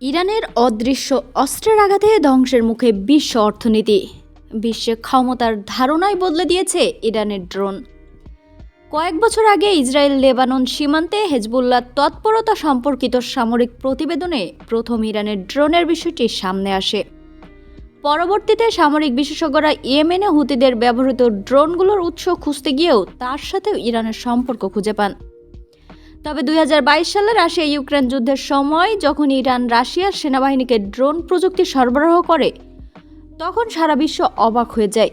ইরানের অদৃশ্য অস্ত্রের আঘাতে ধ্বংসের মুখে বিশ্ব অর্থনীতি। বিশ্বে ক্ষমতার ধারণাই বদলে দিয়েছে ইরানের ড্রোন। কয়েক বছর আগে ইসরায়েল লেবানন সীমান্তে হেজবুল্লাহ তৎপরতা সম্পর্কিত সামরিক প্রতিবেদনে প্রথম ইরানের ড্রোনের বিষয়টি সামনে আসে। পরবর্তীতে সামরিক বিশেষজ্ঞরা ইয়েমেনে হুতিদের ব্যবহৃত ড্রোনগুলোর উৎস খুঁজতে গিয়েও তার সাথেও ইরানের সম্পর্ক খুঁজে পান। তবে 2022 সালে রাশিয়া ইউক্রেন যুদ্ধের সময় যখন ইরান রাশিয়ার সেনাবাহিনীকে ড্রোন প্রযুক্তি সরবরাহ করে, তখন সারা বিশ্ব অবাক হয়ে যায়।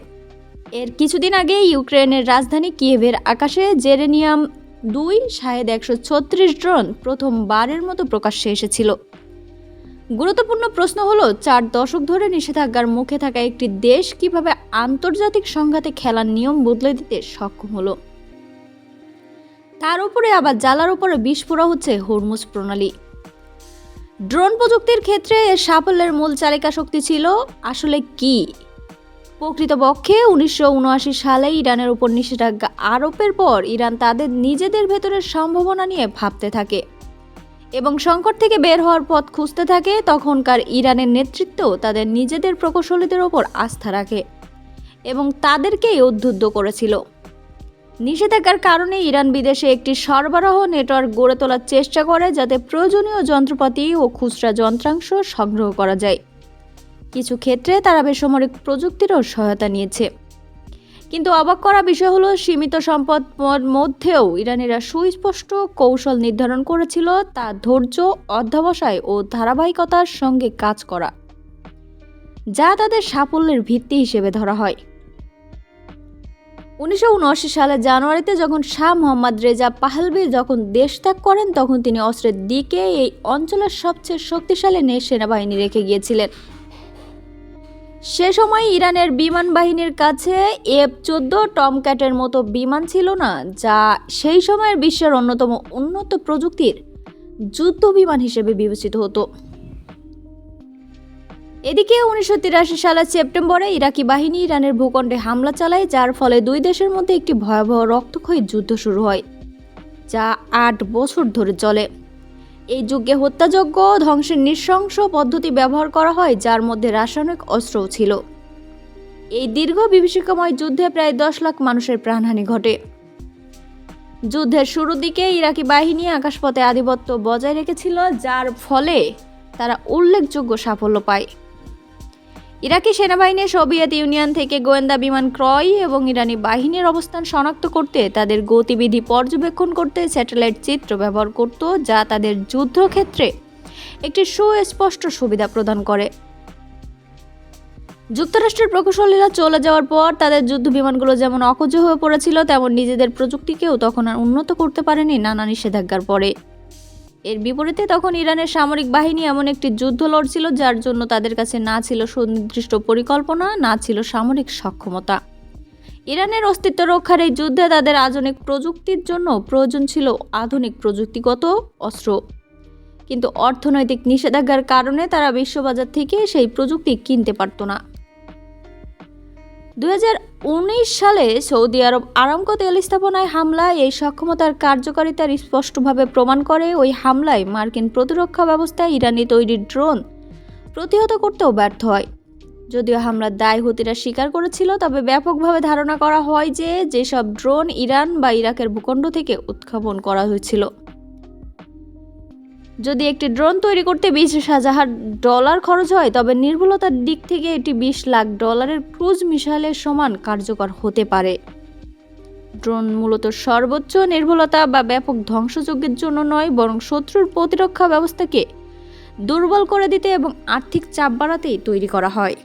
এর কিছুদিন আগে ইউক্রেনের রাজধানী কিয়েভের আকাশে জেরেনিয়াম-2 শাহেদ 136 ড্রোন প্রথমবারের মতো প্রকাশ্যে এসেছিল। গুরুত্বপূর্ণ প্রশ্ন হলো, 4 দশক ধরে নিষেধাজ্ঞার মুখে থাকা একটি দেশ কিভাবে আন্তর্জাতিক সংঘাতে খেলার নিয়ম বদলে দিতে সক্ষম হলো। তার উপরে আবার জ্বালার উপরে বিষ পোড়া হচ্ছে হরমুজ প্রণালী। ড্রোন প্রযুক্তির ক্ষেত্রে এর সাফল্যের মূল চালিকা শক্তি ছিল আসলে কি? প্রকৃতপক্ষে 1979 সালে ইরানের উপর নিষেধাজ্ঞা আরোপের পর ইরান তাদের নিজেদের ভেতরের সম্ভাবনা নিয়ে ভাবতে থাকে এবং সংকট থেকে বের হওয়ার পথ খুঁজতে থাকে। তখনকার ইরানের নেতৃত্ব তাদের নিজেদের প্রকৌশলীদের ওপর আস্থা রাখে এবং তাদেরকেই উদ্বুদ্ধ করেছিল। নিষেধাজ্ঞার কারণে ইরান বিদেশে একটি সরবরাহ নেটওয়ার্ক গড়ে তোলার চেষ্টা করে, যাতে প্রয়োজনীয় যন্ত্রপাতি ও খুচরা যন্ত্রাংশ সংগ্রহ করা যায়। কিছু ক্ষেত্রে তারা বেসামরিক প্রযুক্তিরও সহায়তা নিয়েছে। কিন্তু অবাক করা বিষয় হলো, সীমিত সম্পদ মধ্যেও ইরানিরা সুস্পষ্ট কৌশল নির্ধারণ করেছিল, তা ধৈর্য, অধ্যবসায় ও ধারাবাহিকতার সঙ্গে কাজ করা, যা তাদের সাফল্যের ভিত্তি হিসেবে ধরা হয়। 1979 সালের জানুয়ারিতে যখন শাহ মোহাম্মদ রেজা পাহলভি যখন দেশ ত্যাগ করেন, তখন তিনি অস্ত্রের দিকে এই অঞ্চলের সবচেয়ে শক্তিশালী সেনাবাহিনী রেখে গিয়েছিলেন। সে সময় ইরানের বিমান বাহিনীর কাছে F-14 টমক্যাটের মতো বিমান ছিল না, যা সেই সময়ের বিশ্বের অন্যতম উন্নত প্রযুক্তির যুদ্ধ বিমান হিসেবে বিবেচিত হতো। এদিকে 1983 সালের সেপ্টেম্বরে ইরাকি বাহিনী ইরানের ভূখণ্ডে হামলা চালায়, যার ফলে দুই দেশের মধ্যে একটি ভয়াবহ রক্তক্ষয়ী যুদ্ধ শুরু হয়, যা 8 বছর ধরে চলে। এই যুগে হত্যাযজ্ঞ ও ধ্বংসের নৃশংস পদ্ধতি ব্যবহার করা হয়, যার মধ্যে রাসায়নিক অস্ত্রও ছিল। এই দীর্ঘ বিভীষিকাময় যুদ্ধে প্রায় 10 লাখ মানুষের প্রাণহানি ঘটে। যুদ্ধের শুরুর দিকে ইরাকি বাহিনী আকাশপথে আধিপত্য বজায় রেখেছিল, যার ফলে তারা উল্লেখযোগ্য সাফল্য পায়। ইরাকি সেনাবাহিনী সোভিয়েত ইউনিয়ন থেকে গোয়েন্দা বিমান ক্রয় এবং ইরানি বাহিনীর অবস্থান শনাক্ত করতে, তাদের গতিবিধি পর্যবেক্ষণ করতে স্যাটেলাইট চিত্র ব্যবহার করত, যা তাদের যুদ্ধক্ষেত্রে একটি সুস্পষ্ট সুবিধা প্রদান করে। যুক্তরাষ্ট্রের প্রকৌশলীরা চলে যাওয়ার পর তাদের যুদ্ধ বিমানগুলো যেমন অকেজো হয়ে পড়েছিল, তেমন নিজেদের প্রযুক্তিকেও তখন আর উন্নত করতে পারেনি নানা নিষেধাজ্ঞার পরে। এর বিপরীতে তখন ইরানের সামরিক বাহিনী এমন একটি যুদ্ধ লড়ছিল, যার জন্য তাদের কাছে না ছিল সুনির্দিষ্ট পরিকল্পনা, না ছিল সামরিক সক্ষমতা। ইরানের অস্তিত্ব রক্ষার এই যুদ্ধে তাদের আধুনিক প্রযুক্তির জন্য প্রয়োজন ছিল আধুনিক প্রযুক্তিগত অস্ত্র, কিন্তু অর্থনৈতিক নিষেধাজ্ঞার কারণে তারা বিশ্ববাজার থেকে সেই প্রযুক্তি কিনতে পারত না। 2019 সালে সৌদি আরব আরামকো তেল স্থাপনায় হামলায় এই সক্ষমতার কার্যকারিতার স্পষ্টভাবে প্রমাণ করে। ওই হামলায় মার্কিন প্রতিরক্ষা ব্যবস্থা ইরানি তৈরি ড্রোন প্রতিহত করতেও ব্যর্থ হয়। যদিও হামলার দায় হুতিরা স্বীকার করেছিল, তবে ব্যাপকভাবে ধারণা করা হয় যে যেসব ড্রোন ইরান বা ইরাকের ভূখণ্ড থেকে উৎক্ষেপণ করা হয়েছিল। যদি একটি ড্রোন তৈরি করতে $20,000 খরচ হয়, তবে নির্ভুলতার দিক থেকে এটি $20 লাখ ক্রুজ মিসাইলের সমান কার্যকর হতে পারে। ড্রোন মূলত সর্বোচ্চ নির্ভুলতা বা ব্যাপক ধ্বংসযজ্ঞের জন্য নয়, বরং শত্রুর প্রতিরক্ষা ব্যবস্থাকে দুর্বল করে দিতে এবং আর্থিক চাপ বাড়াতেই তৈরি করা হয়।